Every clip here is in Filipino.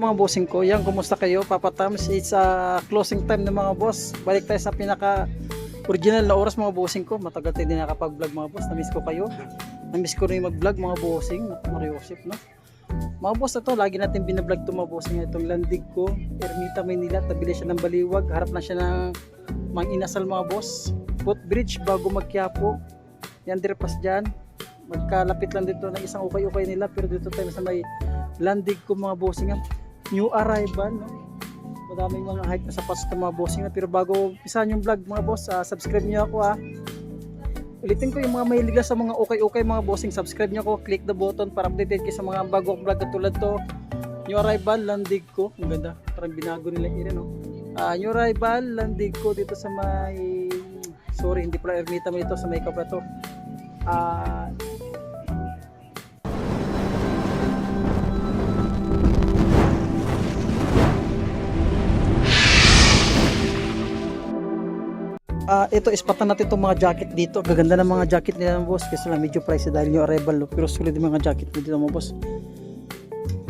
Mga bossing ko, yan, kumusta kayo? Papa Tams, it's closing time ng mga boss. Balik tayo sa pinaka original na oras mga bossing ko. Matagal tayo din nakapag-vlog mga boss. Namiss ko kayo. Namiss ko rin mag-vlog mga bossing. Mariosip, no? Mga boss, ito, lagi natin binablog ito mga bossing. Itong landig ko, Ermita, Maynila. Tabili siya ng Baliwag. Harap na siya ng Mang Inasal mga boss. Footbridge bago magkiapo. Yan, dirpas dyan. Magkalapit lang dito ng isang ukay-ukay nila. Pero dito tayo sa may landig ko mga bossing. New arrival, no? Madaming mga hype na sapatos ng mga bossing na. Pero bago umpisahan yung vlog mga boss, subscribe nyo ako ha. Ulitin ko yung mga mahilig sa mga okay mga bossing, subscribe nyo ako, click the button para updated kayo sa mga bagong vlog katulad to. New arrival, landig ko, ang ganda, parang binago nila yun, no? New arrival, landig ko dito sa may, sorry hindi pala Ermita mo dito, sa may Kapato. Ito ispatan natin itong mga jacket dito. Gaganda ng mga jacket nila ng boss. Kasi lang medyo pricey dahil yung arrival, no? Pero sulit yung mga jacket dito mga boss.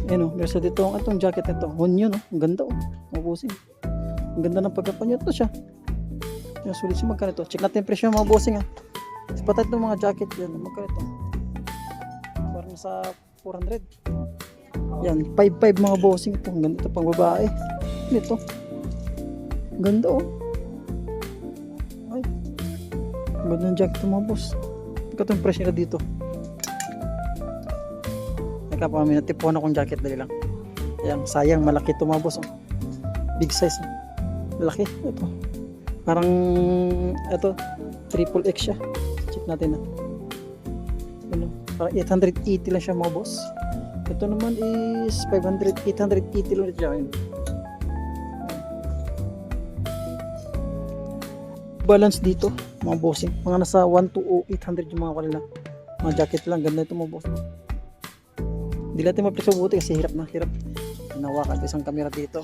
Ayan o, meron dito itong jacket nito. Honyo, no? Ang ganda o, mga bossing. Ang ganda ng pagkapanyo. Ito siya. Yan, sulit siya. Magkano ito? Check natin yung presyo mga bossing ha. Ispatan itong mga jacket yan. Magkano ito? Parang sa 400. Yan, 5.5 mga bossing. Ito, ang ganda ito pang babae. Ito. Ang ganda o. Ganda ng jacket mga boss. Ito yung presyo na dito. Nagkapamay na tipuan akong jacket. Dali lang. Ayan, sayang malaki ito mga boss. Oh. Big size. Malaki. Ito. Parang ito. Triple X siya. Check natin na. Ano, parang 880 lang siya mga boss. Ito naman is 880 lang siya. Ayan. Balance dito mga bossing, mga nasa 1 to 800 yung mga kanila mga jacket lang. Ganda ito mga bossing, hindi natin mapresyo buti kasi hirap hinawakan ito isang camera dito.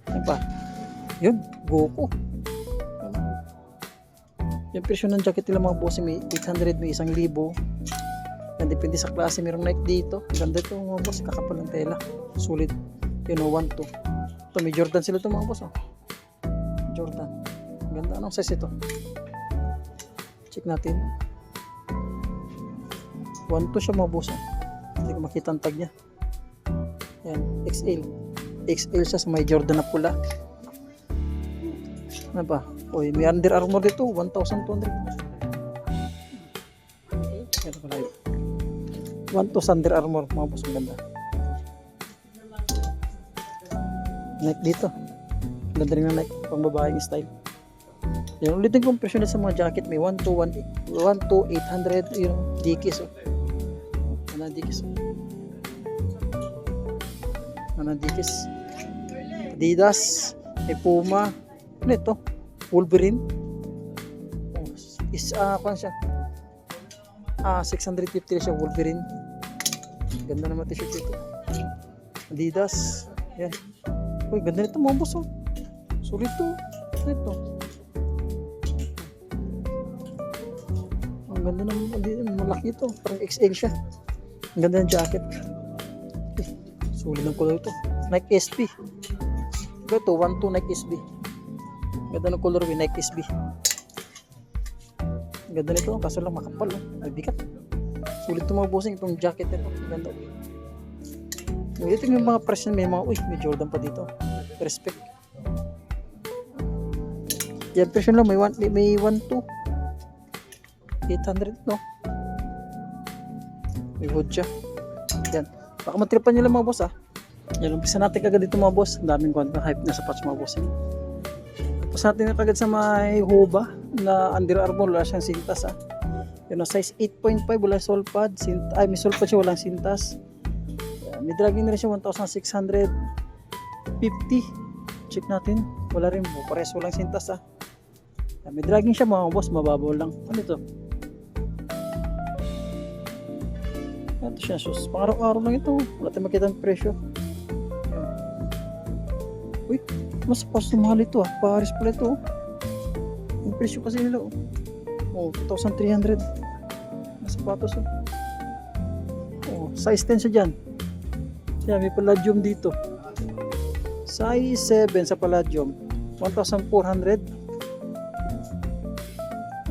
Ano pa yun, Goku yung presyo ng jacket nila mga bossing. May 800, may 1,000 yan, depende sa klase. Mayroong Nike dito, ganda ito mga boss, kakapal ng tela, sulit yun o. 1 to ito, may Jordan sila ito mga boss oh. Jordan, ganda. Anong size ito? Check natin. 1 to siya mga boss. Hindi ko makita ang tag niya. Yan, XL. XL siya sa may Jordan na pula. Ano ba? Uy, may Under Armour dito. 1,200. Ito pala yun. 1 to Under Armour mga boss. Ang ganda. Nike dito. Ganda rin ng Nike. Pang babaeng style. Yan, ulitin kong presyo na sa mga jacket. May 1 to 800 yung Dickies oh. Ano Dickies oh. Ano Dickies, Adidas, may Puma. Ano ito? Wolverine oh, is kung siya 650 siya. Wolverine, ganda naman t-shirt ito. Adidas yan. Uy, ganda nito mga boss oh. Sulit to. Ano ito? Ang ganda ng malaki ito, parang XL siya. Ang ganda ng jacket. Sulit ng color ito. Nike SB. Ito 1 to Nike SB. Ganda ng color with Nike SB. Ang ganda nito, kaso lang makapal oh. Ay bigat. Sulit ito mga bossing, itong jacket nito. Ang ganda. Ito yung mga presyo, may mga may Jordan pa dito. Respect. Yan presyo lang, may 1 to 800 no. May hood siya. Yan. Baka matripan nyo lang mga boss ha. Yan, umpisa natin kagad dito mga boss. Ang daming hype na sapatos mga boss. Tapos natin na kagad sa may Hoba na Under Armour. Wala siyang sintas ha. Yan, size 8.5. Wala solpad. May solpad siya, walang sintas. Yan, may dragging na rin siya 1,650. Check natin. Wala rin. Pares walang sintas ha. Yan, may dragging siya mga boss. Mababaw lang. Ano ito? Ito siya, sus. Pang-araw-araw lang ito. Wala tayong makita ng presyo. Uy, mas mahal ito ah. Paris pala ito. Yung presyo kasi nila oh. 2,300. Mas sapatos oh. Size 10 siya dyan. Yan, may palladium dito. Size 7 sa palladium. 1,400.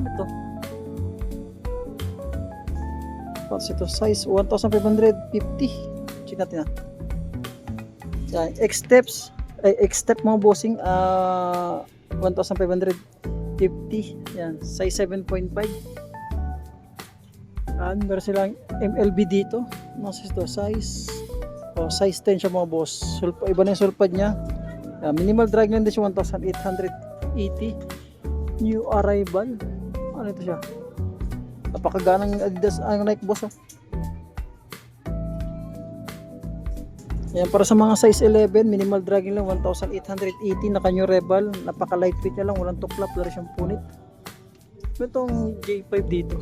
Ito. Tapos ito, size 1,550. Check natin na. Yan, X-steps. Ay, X-step mga bossing. 1,550. Yan, size 7.5. Meron silang MLB dito. Mas ito, size size 10 siya mga boss. Iba na yung sulpad niya. Minimal drag lang din siya, 1,880. New arrival. Ano ito siya? Napakaganang Adidas Nike boss. Yan, para sa mga size 11, minimal dragging lang, 1,880. Naka new rebel. Napaka lightweight niya lang, walang tuklap, wala rin siyang punit. Itong J5 dito.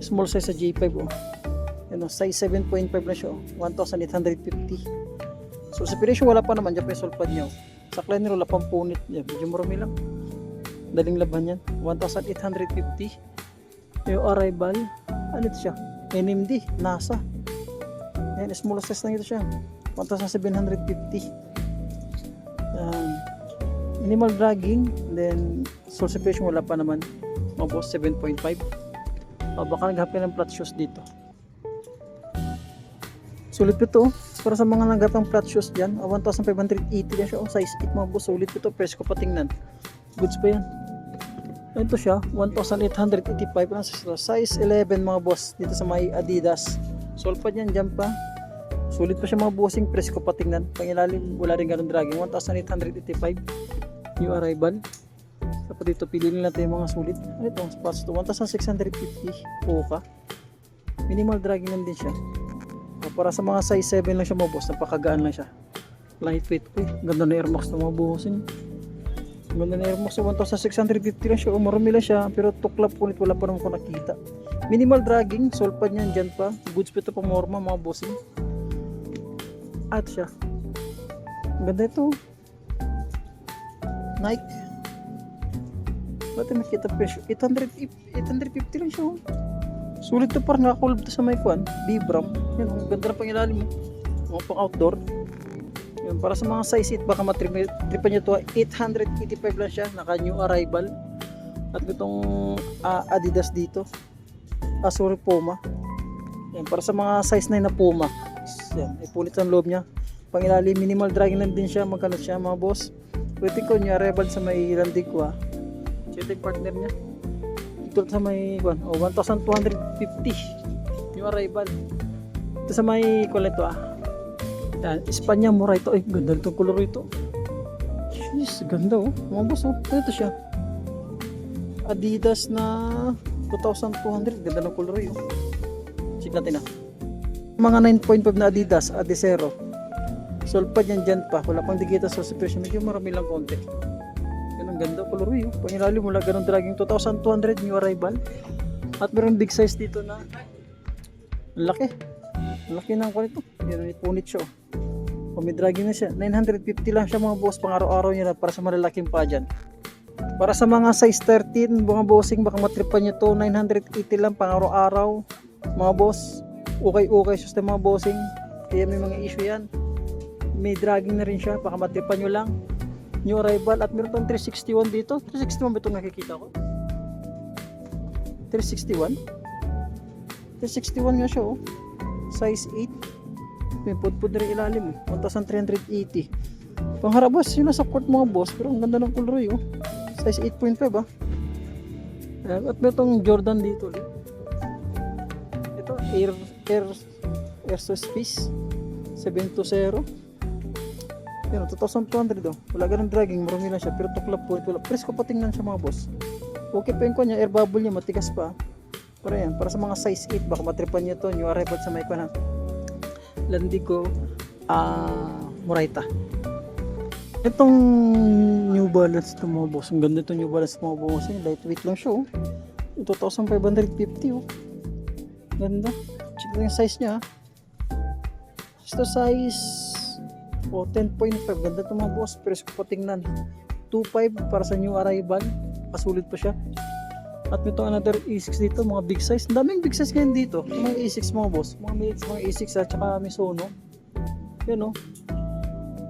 Small size sa J5 size 7.5 na siya, 1,850. So sa presyo wala pa naman, dyan pa yung sulpad niya. Sa Kleiner wala pang punit niya, medyo marami lang. Daling laban yan, 1,850. Yung arrival, ano ito siya? NMD, NASA. Yan, small size lang ito siya, 1,750. Minimal dragging, then source pressure wala pa naman, mga boss, 7.5. Baka naghapin ng flat shoes dito. Sulit ito, para sa mga naghapang flat shoes dyan, 1,580 yan siya, size 8 mga boss. Sulit ito, pwes ko patingnan, goods pa yan. Ito siya, 1,885 lang, size 11 mga boss, dito sa may Adidas. Sulpad yan dyan pa. Sulit pa siya mga bossing, press ko patingnan. Pangilalim, wala rin ganun dragging, 1,885. New arrival. Tapos dito, piliin natin yung mga sulit. Ano ito, spots to, 1,650. Puka. Minimal dragging lang din siya. Para sa mga size 7 lang siya mga boss, napakagaan lang siya. Lightweight po eh. Ganda na Air Max na mga bossing. Ganda na Air Max, 1,650 lang siya. Marami lang siya, pero tuklap ulit, wala pa naman ko nakita. Minimal dragging, sulpad niyan dyan pa. Goods pa ito pang morma mga bossing. At siya. Ganda ito. Nike. Ba't makita presyo? 850 lang siya. Sulit to, parang nakakulab to sa may kwan, Vibram. Yan, ang ganda na pang ilalim mo. Mga pang outdoor. Yan, para sa mga size 8, baka matripan nyo to, 885 lang siya, naka new arrival. At itong Adidas dito. Sorry, Puma. Yan, para sa mga size 9 na Puma. Yan, ipunit ang loob niya. Pang ilalim, minimal dragging lang din siya, magkano siya mga boss. Pwede ko new arrival sa may landing ko Ito yung partner niya. Ito sa may 1,250 yung arrival. Ito sa may kulay ito yan, Espanya mura ito. Ay, ganda itong color ito. Jeez, ganda mga boss ito siya, Adidas na 2,200. Ganda ng color check natin mga 9.5 na Adidas Adizero. Sulpad yan dyan pa, wala pang digita sa presyo, medyo marami lang konti. Ganda color pangilalim mula ganun dragging, 2,200 new arrival. At meron big size dito na laki ng kwalito. Yan, punit siya may dragging na siya, 950 lang siya mga boss. Pang araw-araw niya na, para sa malalaking pa dyan. Para sa mga size 13 mga bossing, baka matripan nyo to, 980 lang pang araw-araw mga boss. Okay system mga bossing, kaya may mga issue yan. May dragging na rin siya, baka matripan nyo lang. New arrival. At meron pang 361 dito. 361 ba itong nakikita ko? 361 nga siya size 8. May pudpud na rin ilalim 1,380. Pang harabas yun nasa court mga boss, pero ang ganda ng color size 8.5 At meron itong Jordan dito ito, Air Space 720. Yan, 2,200 wala ganun dragging, marami lang siya, pero tuklap po ito. Press ko patingnan siya mga boss. Okay pa yung kanya, air bubble niya, matigas pa. Pero yan, para sa mga size 8, baka matripan niya to. New arrival sa may kwan Landigo Moraita. Itong New Balance ito mga boss, ang ganda itong New Balance mga boss, lightweight lang siya 2,550 ganda. Check lang yung size niya ito, size 10.5. Ganda ito mga boss, pero ko patingnan 2.5 para sa new arrival, pasulit pa siya. At ito another A6 dito, mga big size. Ang daming big size ngayon dito, mga A6 mga boss, mga A6 at saka Mizuno. Yan oh.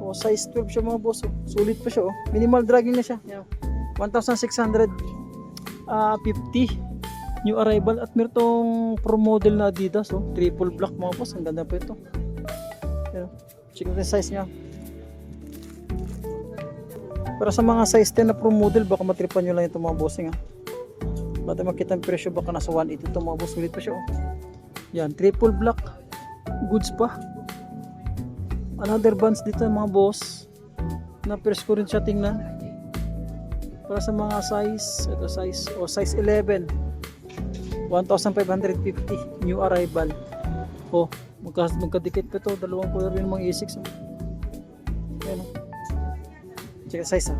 Oh, size 12 siya mga boss. Oh. Sulit pa siya oh. Minimal dragging na siya. Yan. 1,650 new arrival at meron tong pro model na Adidas oh. Triple black mga boss. Ang ganda pa ito. Yan. Check natin size niya. Pero sa mga size 10 na pro model, baka matripan nyo lang ito mga bossing ha. Bata makita ang presyo, baka nasa 180 ito mga boss. Sulit pa siya oh. Yan, triple black. Goods pa. Another bands dito mga boss. Na press ko rin siya tingnan. Para sa mga size, ito size, size 11. 1,550 new arrival. Oh, magkadikit pa ito. Dalawang color yung mga A6 oh. Ayan oh. Check size ha.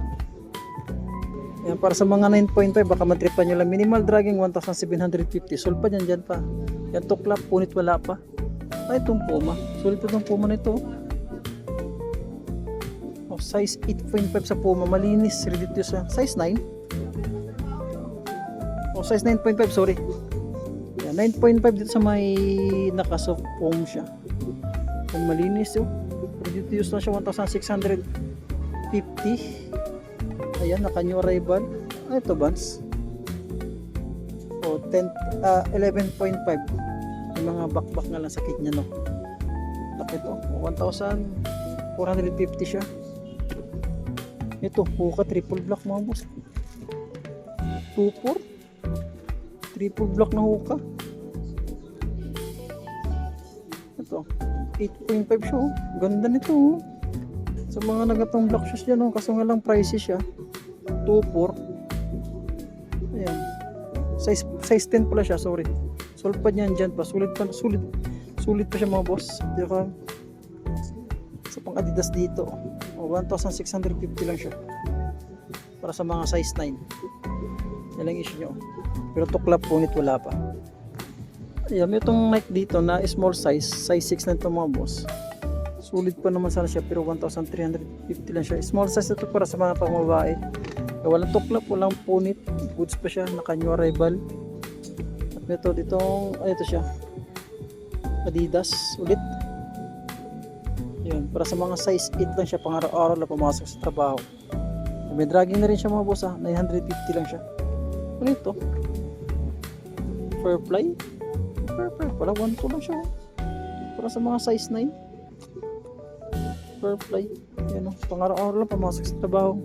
Yan, para sa mga 9.5 baka matripan nyo lang. Minimal dragging 1,750. Sulpa dyan pa. Yan tuklap, punit wala pa. Ay itong Puma. Sulit itong Puma na ito. Oh, size 8.5 sa Puma. Malinis. Ready to use. Size 9. Oh, size 9.5 sorry. Yan, 9.5 dito sa may nakasoft foam siya. Yan, malinis oh. Ready to use na siya. 1,650. Ayan, naka new arrival. Ito Vans. O 11.5. Yung mga bakbak nga lang sakit niya no. Laki ito. 1,450 siya. Ito, Hoka triple black mga boss. 2.4. Triple black na Hoka. Ito, 8.5 siya oh. Ganda nito oh. Sa mga nagatong black shoes dyan, oh, kaso nga lang pricey siya. 2.4. Ayan. Size 10 pala siya, sorry. Sulit pa niyan dyan pa. Sulit pa siya mga boss. Diba? Sa pang Adidas dito. Oh, 1,650 lang siya. Para sa mga size 9. Yan lang issue nyo. Pero tuklap punit wala pa. Ayan, may itong Nike dito na small size. Size 6 na ito mga boss. Sulit pa naman sana siya pero 1,350 lang siya. Small size ito para sa mga pangbabae. Walang tuklap, walang punit. Goods pa siya, naka new arrival. At ito ditong, ito siya. Adidas, ulit. Yan, para sa mga size 8 lang siya, pang araw-araw lang pumasok sa trabaho. May dragging na rin siya mga boss ha, 950 lang siya. Ano ito? Fairplay? Fairplay, wala 1.2 lang siya. Para sa mga size 9. Fairplay. Yan o. Pang-araw-araw lang pumasok sa trabaho.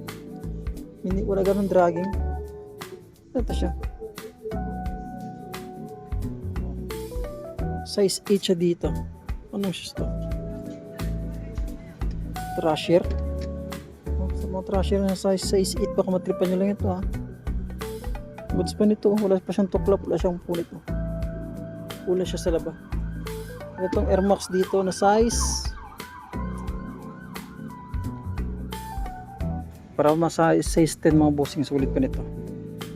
Hindi, wala ganun dragging. Ito siya. Size 8 siya dito. Anong shoes to? Trasher. Oh, sa mga trasher na size 8 baka matripan nyo lang ito ha. Goods pa nito. Wala pa siyang tuklap. Wala siyang punit. Wala siya sa laba. Itong Air Max dito na size para size 10 mga bossing, sulit pa nito.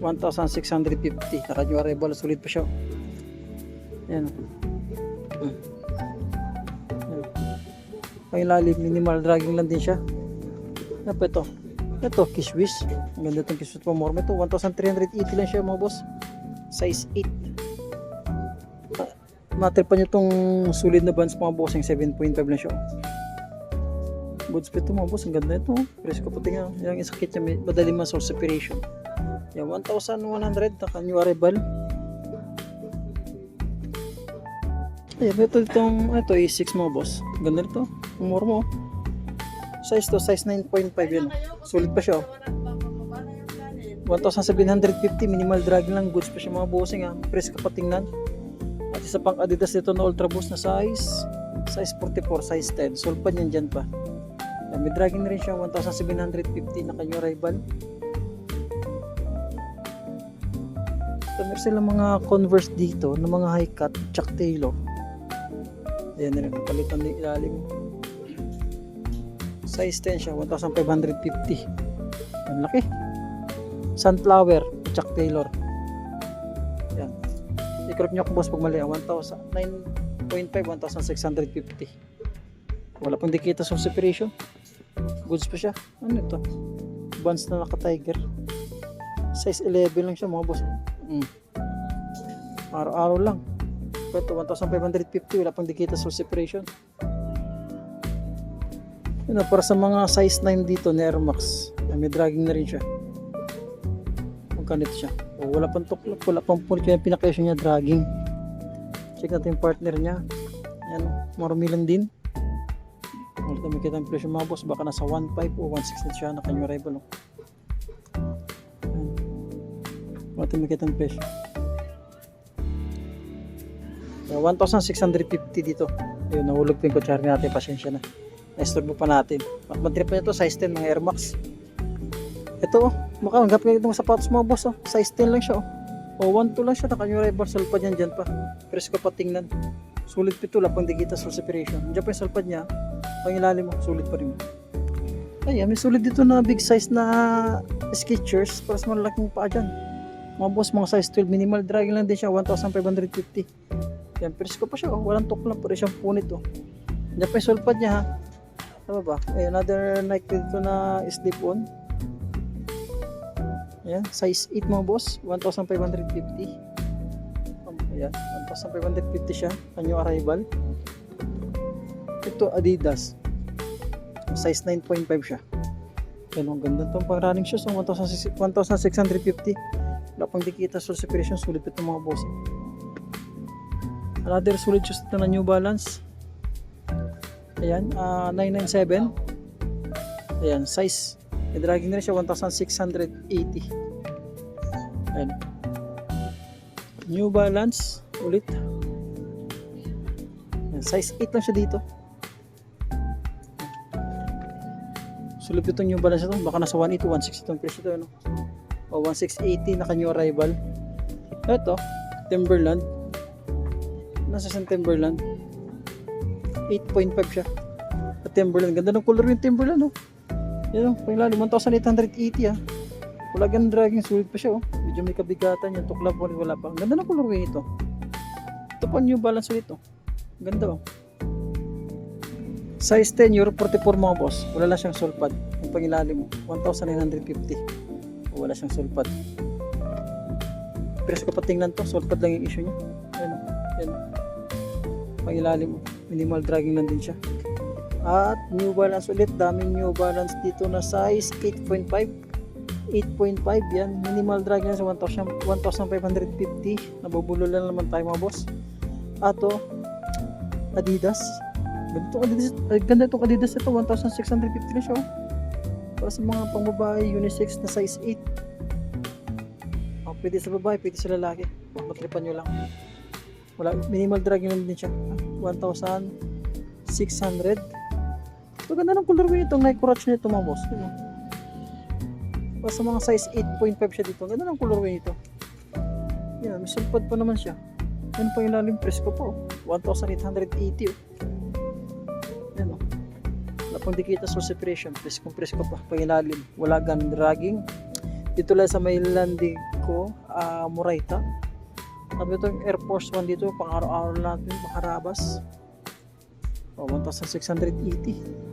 1,650. Naka new arrival, sulit pa siya. Ayan. Pailalim, minimal dragging lang din siya. Ano pa ito? Ito, Kishwish. Ang ganda itong Kishwish pa more. Ito, 1,380 lang siya mga boss. Size 8. Matripan nyo itong sulit na bands mga bossing, 7.5 lang siya. Goods pa ito mga boss, ang ganda ito. Presko ko puti nga, yung isakit niya, madali man source separation. Yan, 1,100, naka new arrival. Ayan, ito A6 mga boss. Ganda ito, umor mo. Size to, size 9.5 yan. Sulit pa siya. 1,750, minimal drag lang. Goods pa siya mga bossing ha. Presko pa tingnan. At isa pang Adidas ito na Ultra Boost na size 44, size 10. Sulit pa niyan dyan pa. May dragging na rin siya, 1,750, naka new arrival. So, meron silang mga Converse dito na mga high cut, Chuck Taylor. Ayan na rin, palitan din ilalim. Size 10 siya, 1,550. Ang laki. Sunflower, Chuck Taylor. Ayan. I-crop nyo ako boss pag mali, 9.5, 1,650. Wala pang dikita sa separation. Goods pa siya. Ano ito? Buns na naka-tiger. Size 11 lang siya mga boss. Araw-araw lang. Ito 1,550. Wala pang dikita sa separation. Yun, para sa mga size 9 dito na Air Max, may dragging na rin siya. Magkanito siya. O, wala pang tuklap, wala pang punit. Kaya pinakasyon niya dragging. Check natin yung partner niya. Ayan, marumi lang din. Ulit na makita ang presyo mga boss. Baka nasa 1.5 o 1.6 siya. Naka-new arrival. Ulit na makita ang presyo. 1,650 dito. Ayun, nahulog pa yung kutsara natin. Pasensya na. Na-store pa natin. Matrip pa nito, size 10 mga Air Max. Ito, makahanggap ka itong sapatos mga boss. Size 10 lang siya. O 1.2 lang siya. Naka-new arrival. Salpad yan dyan pa. Presko pa tingnan. Sulit pito. Lapang digita sa separation. Diyan pa yung salpad niya. Pang ilalim mo. Sulit pa rin. Ay, may sulit dito na big size na Skechers. Para sa malaking paa dyan. Mga boss, mga size 12. Minimal dragging lang din siya. 1,550. Yan, presko pa siya. Walang tuklang. Pwede siyang punit. Diyan pa yung salpad niya ha. Tama ba? Ay, another Nike dito na slip-on. Ayan, size 8 mga boss. 1,550. Ayan, 1,550 siya. New arrival. Ito Adidas. Size 9.5 siya. Ayan, ang ganda itong pang running shoes. 1,650. Wala pang dikita sa separation. Sulit ito mga boss. Another sulit shoes ito na New Balance. Ayan, 997. Ayan, size. May dragging na rin siya, 1,680. Ayan. New Balance, ulit. Ayan, size 8 lang siya dito. Sulit itong New Balance ito. Baka nasa 180, 160 itong price ito. Ano? O 1,680, naka-new arrival. Ito, Timberland. Nasa San Timberland. 8.5 siya. At Timberland, ganda ng color yung Timberland, oh. Yan, oh, panglalim, 1,880 ah. Wala ganang dragging, sulit pa siya, oh. Medyo may kabigatan yan, tuklap pa rin, wala pa. Ganda ng color ito. Ito pa New Balance ulit, oh. Ganda, oh. Size 10, Euro 44 mga boss. Wala lang siyang sulpad. Yung pangilalim mo, 1,950. Wala siyang sulpad. Pero ko pa tingnan to, sulpad lang yung issue niya. Ayan, oh. Ayan, oh. Pangilalim mo, minimal dragging lang din siya. At New Balance ulit, daming New Balance dito na size 8.5. 8.5 yan, minimal dragging sa 1,550. Nabubulo lang naman tayo mga boss. Ato Adidas. Ganda itong Adidas ito, 1,650 na siya, oh. Para sa mga pangbabae, unisex na size 8. Pwede sa babae, pwede sa lalaki. Matripan nyo lang. Wala, minimal dragging lang din siya. 1,600. So ganda ng colorway itong Nike Crutch nito mga boss. Yun, para sa mga size 8.5 siya dito. Ganda ng colorway nito. Yan, may sulpad pa naman siya. Yan pa yung lalim, presko po. 1,880. Yan, oh. Wala pang dikita sa separation. Presko pa. Pangilalim. Wala gan dragging. Dito lang sa may landing ko, Moraita. Sabi ito yung Air Force 1 dito, pang araw-araw natin, makarabas. 1,680.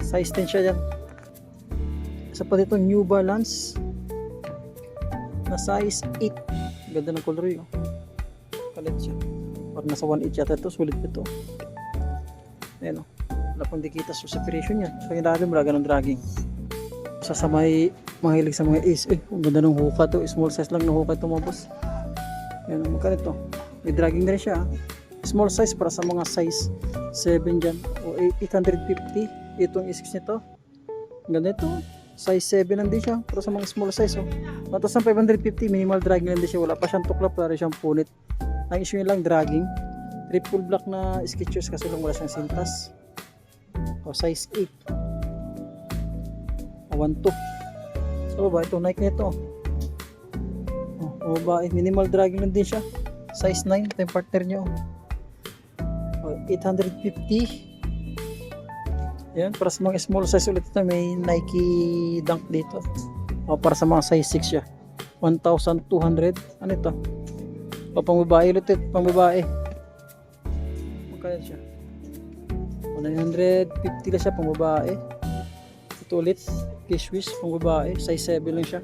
Size 10 siya dyan. Isa pa dito New Balance na size 8. Ganda ng color yun. Kalit siya. Parang nasa 1.8 yata ito. Sulit ito. Ayan o. Wala pang dikita sa separation yan. So yung lalim wala ganang dragging. Isa sa may mahilig sa mga ace. Ang ganda ng hookah to. Small size lang na hookah ito mga boss. Ayan o. Magkano ito. May dragging na rin siya. Small size para sa mga size 7 dyan. O 850. Itong isix nito. Ganda ito. Size 7 lang din siya. Pero sa mga small size. 1,550. Minimal dragging lang din siya. Wala pa siyang tuklap. Wala rin siyang punit. Ang issue nyo lang dragging. Triple black na Skechers kasi lang wala siyang sintas. O size 8. O 1.2. So ba ito Nike nito. O ba minimal dragging lang din siya. Size 9. Ito yung partner nyo. O 850. Yan, para sa mga small size ulit ito, may Nike Dunk dito. O, para sa mga size 6 siya. 1,200. Ano ito? O, pang babae ulit ito. Pang babae. Magkano siya? 150 lang siya pang babae. Ito ulit. Kish-wish pang babae. Size 7 lang siya.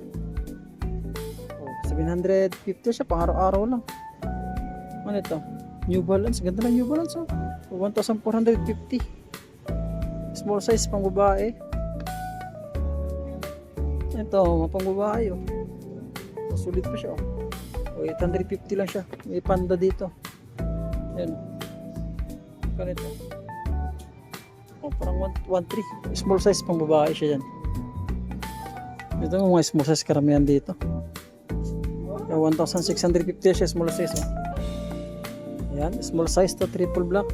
O, 750 siya. Pang araw-araw lang. Ano ito? New Balance. Ganda ng New Balance. O, 1,450. Small size pang babae. Ito, mga pang babae oh. Sulit pa siya oh. 850 lang siya. May panda dito. Ayan. Ganito. Oh, parang 1.3. Small size pang babae siya yan. Ito mga small size karamihan dito. 1,650 siya small size oh. Ayan, small size to triple black.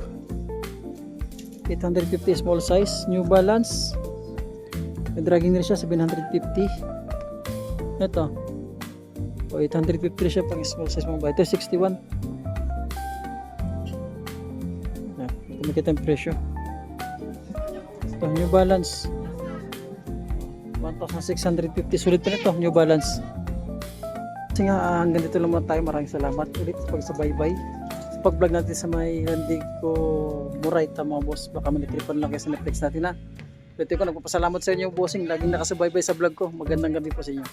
850 small size, New Balance. May dragging rin siya 750. Ito. O 850 siya pang small size mga bahay. Ito 61. Ayan, ito makita yung presyo. Ito New Balance. 1,650. Sulit pa nito New Balance. Kasi nga hanggang dito lang muna tayo. Maraming salamat ulit sa pagsabaybay. Pag-vlog natin sa may hindi ko Murayta mga boss, baka manitripan lang kayo sa Netflix natin ha. Dito ko nagpapasalamat sa inyo bossing, laging nakasubaybay sa vlog ko. Magandang gabi po sa inyo.